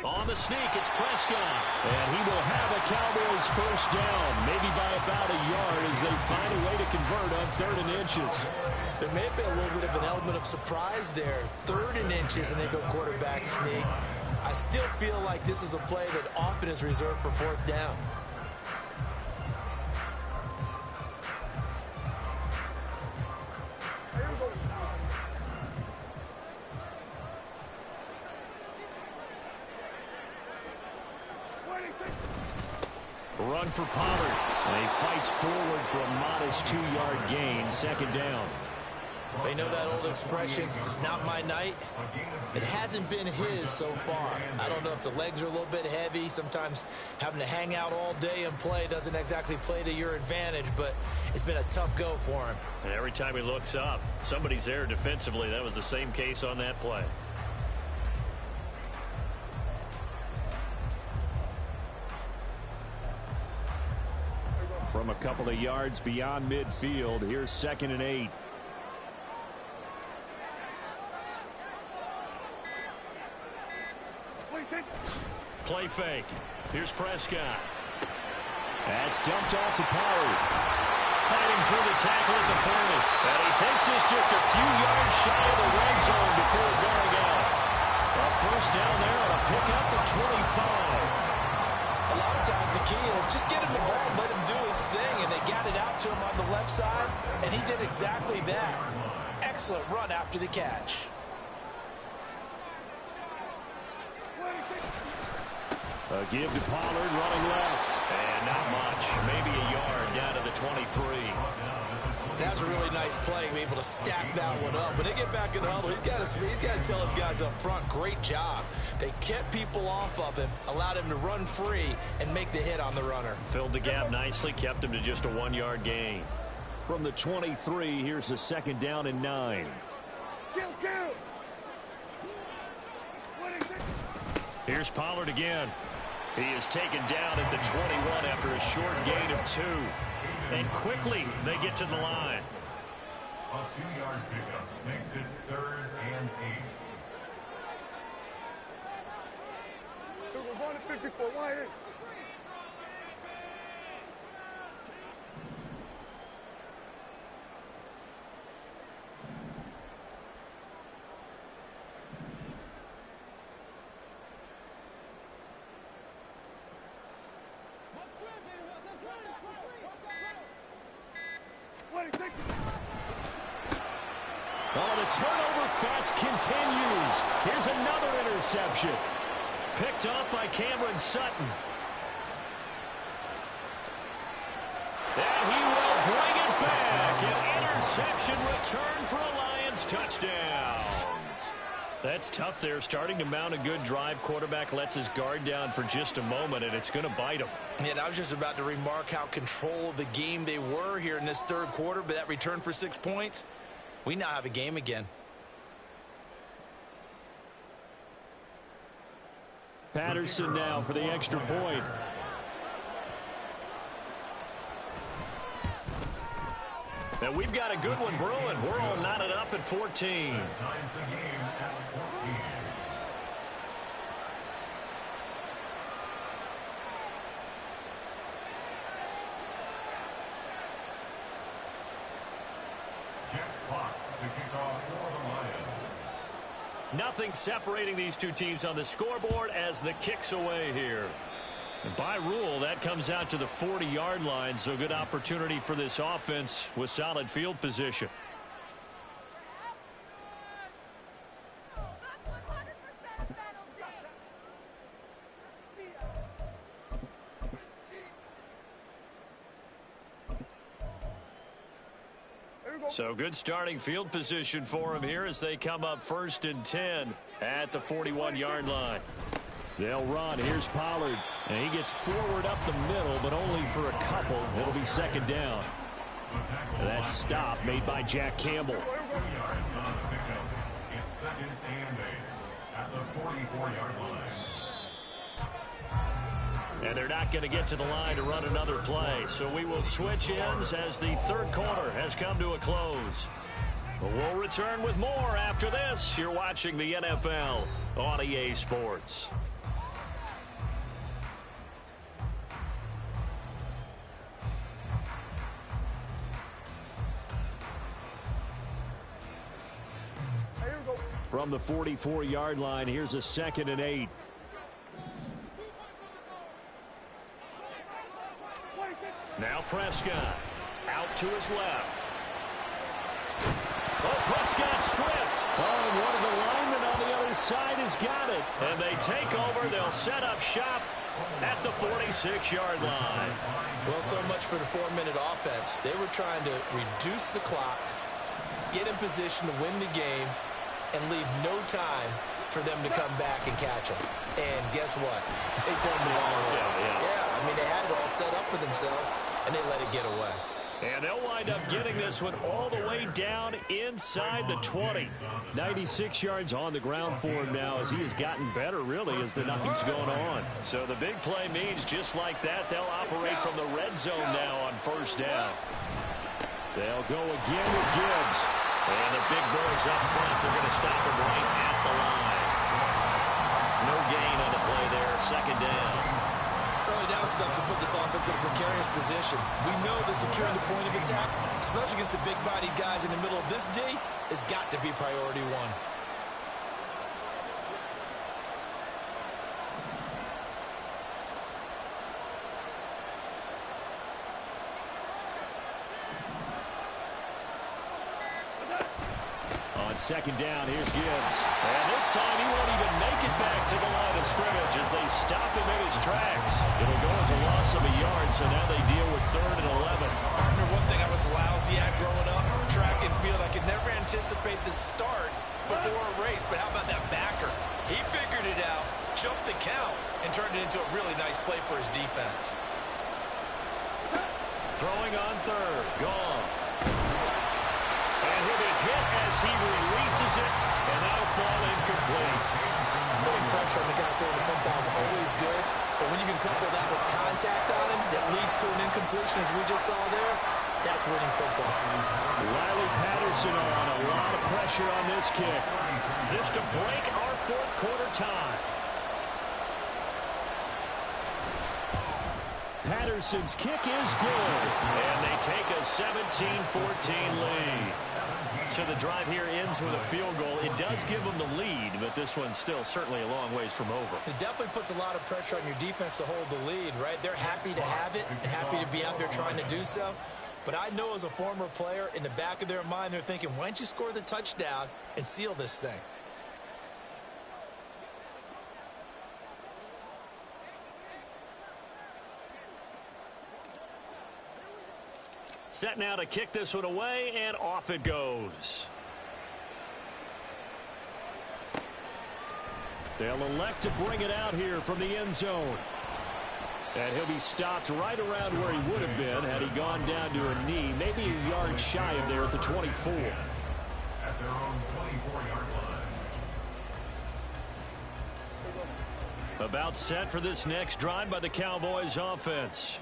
On the sneak, it's Prescott. And he will have a Cowboys first down, maybe by about a yard as they find a way to convert on 3rd and inches. There may have been a little bit of an element of surprise there. 3rd and inches, and they go quarterback sneak. I still feel like this is a play that often is reserved for 4th down. Run for Pollard. And he fights forward for a modest 2-yard gain. 2nd down. They know that old expression, it's not my night. It hasn't been his so far. I don't know if the legs are a little bit heavy. Sometimes having to hang out all day and play doesn't exactly play to your advantage, but it's been a tough go for him. And every time he looks up, somebody's there defensively. That was the same case on that play. From a couple of yards beyond midfield, here's 2nd and 8. Play fake. Here's Prescott. That's dumped off to Pollard. Fighting through the tackle at the 30. And he takes this just a few yards shy of the red zone before going out. A first down there on a pickup at 25. A lot of times the key is just get him the ball, let him do his thing, and they got it out to him on the left side, and he did exactly that. Excellent run after the catch. A give to Pollard running left. And not much. Maybe a yard down to the 23. That's a really nice play, be able to stack that one up. When they get back in the huddle, he's got to tell his guys up front, great job. They kept people off of him, allowed him to run free, and make the hit on the runner. Filled the gap nicely, kept him to just a 1-yard gain. From the 23, here's the 2nd down and 9. Here's Pollard again. He is taken down at the 21 after a short gain of 2. And quickly they get to the line. A 2-yard pickup makes it 3rd and 8. We're going to 54. Why is? Oh, the turnover fest continues. Here's another interception. Picked up by Cameron Sutton. And he will bring it back. An interception return for a Lions touchdown. That's tough there. Starting to mount a good drive. Quarterback lets his guard down for just a moment, and it's going to bite him. And I was just about to remark how control of the game they were here in this 3rd quarter, but that return for 6 points, we now have a game again. Patterson now for the extra point. And we've got a good one brewing. We're all knotted up at 14. Ties the game at 14. Jeff Fox to kick off for the Lions. Nothing separating these two teams on the scoreboard as the kick's away here. And by rule, that comes out to the 40-yard line, so good opportunity for this offense with solid field position. So good starting field position for him here as they come up 1st and 10 at the 41-yard line. They'll run. Here's Pollard. And he gets forward up the middle, but only for a couple. It'll be 2nd down. That stop made by Jack Campbell. 2 yards on the pickup. It's 2nd and 8 at the 44-yard line. And they're not going to get to the line to run another play. So we will switch ends as the 3rd quarter has come to a close. But we'll return with more after this. You're watching the NFL on EA Sports. From the 44-yard line, here's a 2nd and 8. Now Prescott out to his left. Oh, Prescott stripped. Oh, and one of the linemen on the other side has got it. And they take over. They'll set up shop at the 46-yard line. Well, so much for the 4-minute offense. They were trying to reduce the clock, get in position to win the game, and leave no time for them to come back and catch them. And guess what? They turned the ball over. Yeah, I mean, they had it all set up for themselves, and they let it get away. And they'll wind up getting this one all the way down inside the 20. 96 yards on the ground for him now as he has gotten better, really, as the night's going on. So the big play means just like that, they'll operate from the red zone now on first down. They'll go again with Gibbs. And the big boys up front, they're going to stop him right at the line. No gain on the play there, second down. Early down stuff to put this offense in a precarious position. We know that securing the point of attack, especially against the big-bodied guys in the middle of this D, has got to be priority one. On second down, here's Gibbs. And this time he won't even make it back to the line of scrimmage as they stop him in his tracks. It'll go as a loss of a yard, so now they deal with 3rd and 11. Partner, one thing I was lousy at growing up, track and field, I could never anticipate the start before a race, but how about that backer? He figured it out, jumped the count, and turned it into a really nice play for his defense. Throwing on 3rd, Goff. And he'll be hit as he releases it, and that'll fall incomplete. Putting pressure on the guy throwing the football is always good, but when you can couple that with contact on him that leads to an incompletion, as we just saw there, that's winning football. Riley Patterson on a lot of pressure on this kick. This to break our 4th quarter tie. Patterson's kick is good, and they take a 17-14 lead. So the drive here ends with a field goal. It does give them the lead, but this one's still certainly a long ways from over. It definitely puts a lot of pressure on your defense to hold the lead, right? They're happy to have it and happy to be out there trying to do so. But I know as a former player, in the back of their mind, they're thinking, why don't you score the touchdown and seal this thing? Set now to kick this one away, and off it goes. They'll elect to bring it out here from the end zone. And he'll be stopped right around where he would have been had he gone down to a knee, maybe a yard shy of there at the 24. At their own 24-yard line. About set for this next drive by the Cowboys offense.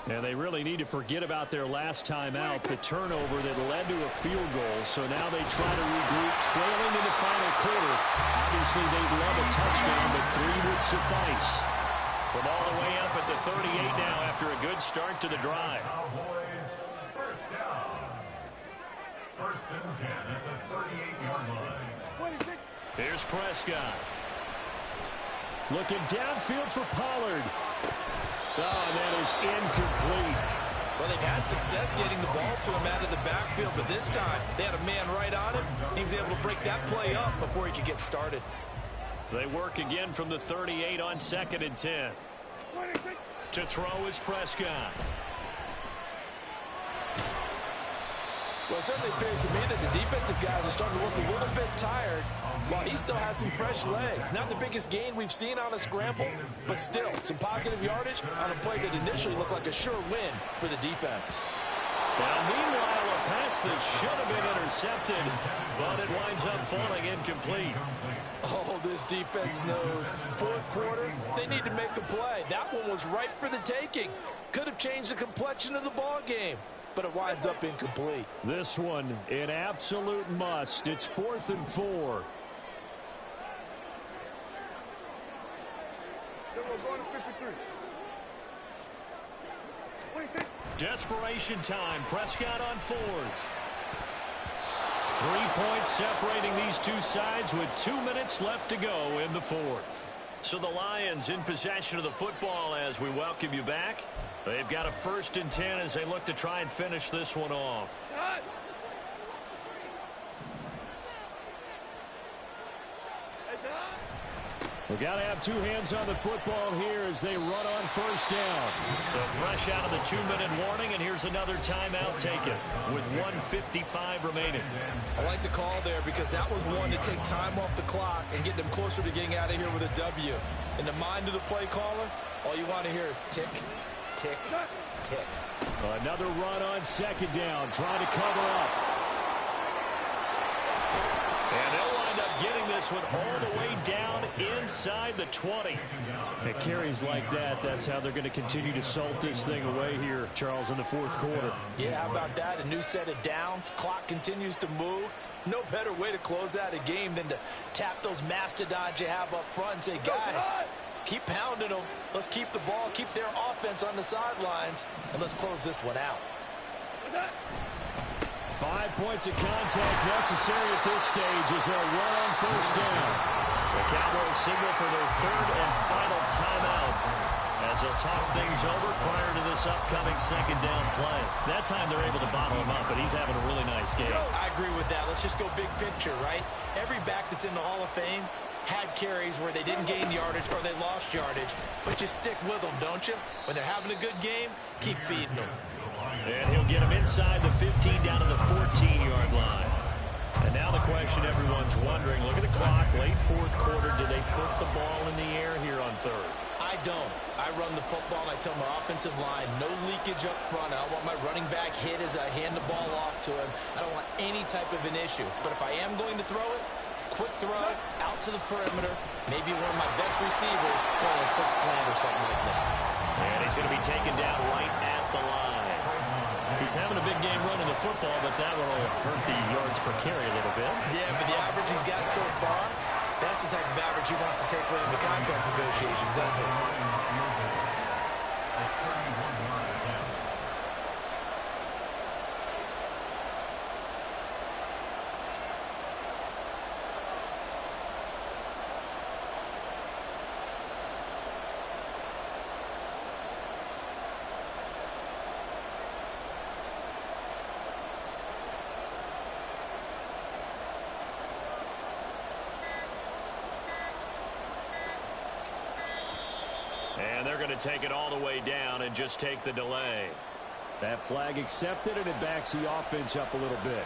And they really need to forget about their last time out, the turnover that led to a field goal. So now they try to regroup, trailing in the final quarter. Obviously, they'd love a touchdown, but 3 would suffice. From all the way up at the 38 now after a good start to the drive. Cowboys, first down. 1st and 10 at the 38-yard line. Here's Prescott. Looking downfield for Pollard. Oh, and that is incomplete. Well, they've had success getting the ball to him out of the backfield, but this time they had a man right on him. He was able to break that play up before he could get started. They work again from the 38 on 2nd and 10. To throw is Prescott. Well, it certainly appears to me that the defensive guys are starting to look a little bit tired while he still has some fresh legs. Not the biggest gain we've seen on a scramble, but still some positive yardage on a play that initially looked like a sure win for the defense. Now, meanwhile, a pass that should have been intercepted, but it winds up falling incomplete. Oh, this defense knows. 4th quarter, they need to make a play. That one was ripe for the taking. Could have changed the complexion of the ball game, but it winds up incomplete. This one, an absolute must. It's 4th and 4. Desperation time. Prescott on 4th. 3 points separating these two sides with 2 minutes left to go in the 4th. So the Lions in possession of the football as we welcome you back. They've got a 1st and 10 as they look to try and finish this one off. We've got to have 2 hands on the football here as they run on 1st down. So fresh out of the 2-minute warning, and here's another timeout taken with 1:55 remaining. I like the call there because that was one to take time off the clock and get them closer to getting out of here with a W. In the mind of the play caller, all you want to hear is tick, tick, tick. Another run on second down, trying to cover up. And they'll wind up getting this one all the way down inside the 20. At carries like that, that's how they're going to continue to salt this thing away here, Charles, in the fourth quarter. Yeah, how about that? A new set of downs. Clock continues to move. No better way to close out a game than to tap those mastodons you have up front and say, guys, keep pounding them. Let's keep the ball, keep their offense on the sidelines, and let's close this one out. 5 points of contact necessary at this stage as they'll run on first down. The Cowboys signal for their third and final timeout as they'll talk things over prior to this upcoming second down play. That time they're able to bottle him up, but he's having a really nice game. I agree with that. Let's just go big picture, right? Every back that's in the Hall of Fame had carries where they didn't gain yardage or they lost yardage, but you stick with them, don't you? When they're having a good game, keep feeding them. And he'll get him inside the 15 down to the 14-yard line. And now the question everyone's wondering, look at the clock, late fourth quarter, do they put the ball in the air here on third? I don't. I run the football, and I tell my offensive line, no leakage up front. I don't want my running back hit as I hand the ball off to him. I don't want any type of an issue. But if I am going to throw it, quick throw, out to the perimeter, maybe one of my best receivers, or a quick slant or something like that. And he's going to be taken down right at the line. He's having a big game running the football, but that will hurt the yards per carry a little bit. Yeah, but the average he's got so far, that's the type of average he wants to take with him in contract negotiations, doesn't it? And they're going to take it all the way down and just take the delay. That flag accepted, and it backs the offense up a little bit.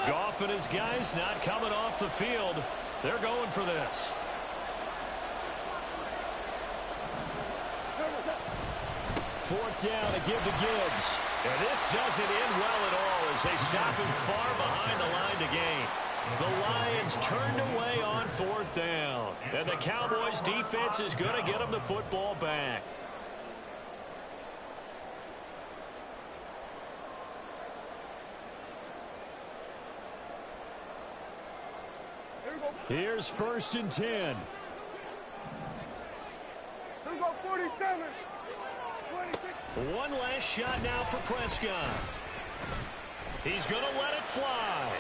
Goff and his guys not coming off the field. They're going for this. Fourth down to give to Gibbs. And this doesn't end well at all as they stop him far behind the line to gain. The Lions turned away on fourth down. And the Cowboys defense is going to get them the football back. Here's 1st and 10. Here we go, 47. 26. One last shot now for Prescott. He's going to let it fly.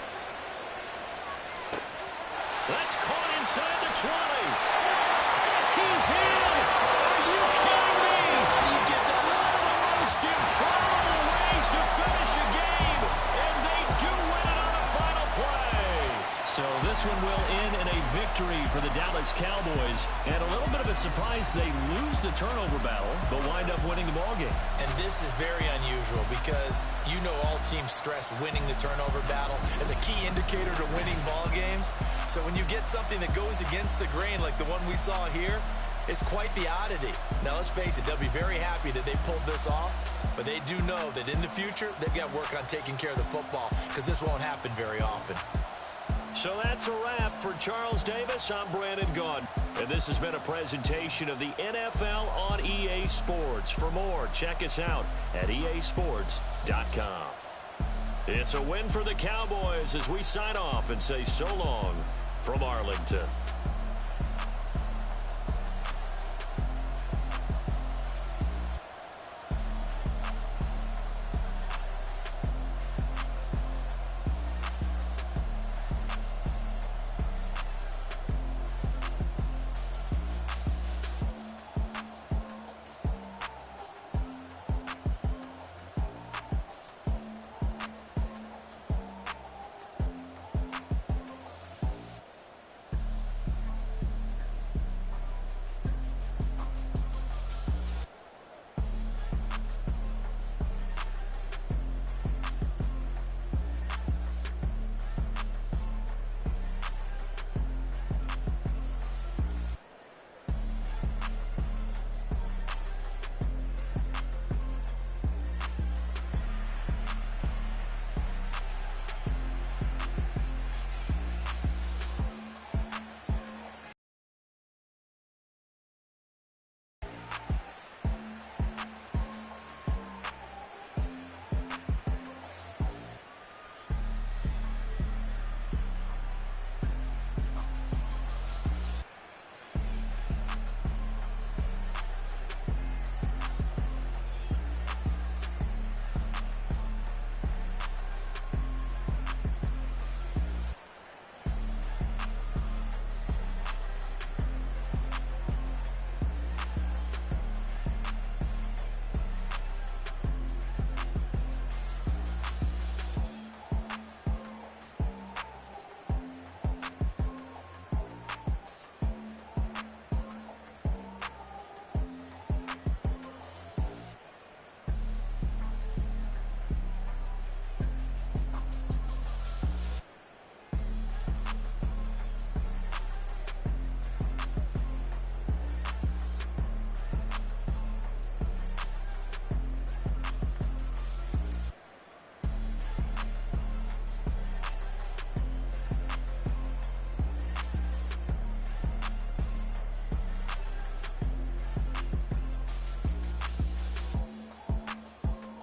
That's caught inside the 20. He's in. Are you kidding me? How do you get that out? One of the most improbable ways to finish a game, and they do win it on the final play. So this one will end in a victory for the Dallas Cowboys. And a little bit of a surprise, they lose the turnover battle, but wind up winning the ballgame. And this is very unusual because you know all teams stress winning the turnover battle as a key indicator to winning ball games. So when you get something that goes against the grain like the one we saw here, it's quite the oddity. Now, let's face it, they'll be very happy that they pulled this off, but they do know that in the future, they've got work on taking care of the football because this won't happen very often. So that's a wrap for Charles Davis. I'm Brandon Gaudin, and this has been a presentation of the NFL on EA Sports. For more, check us out at easports.com. It's a win for the Cowboys as we sign off and say so long from Arlington.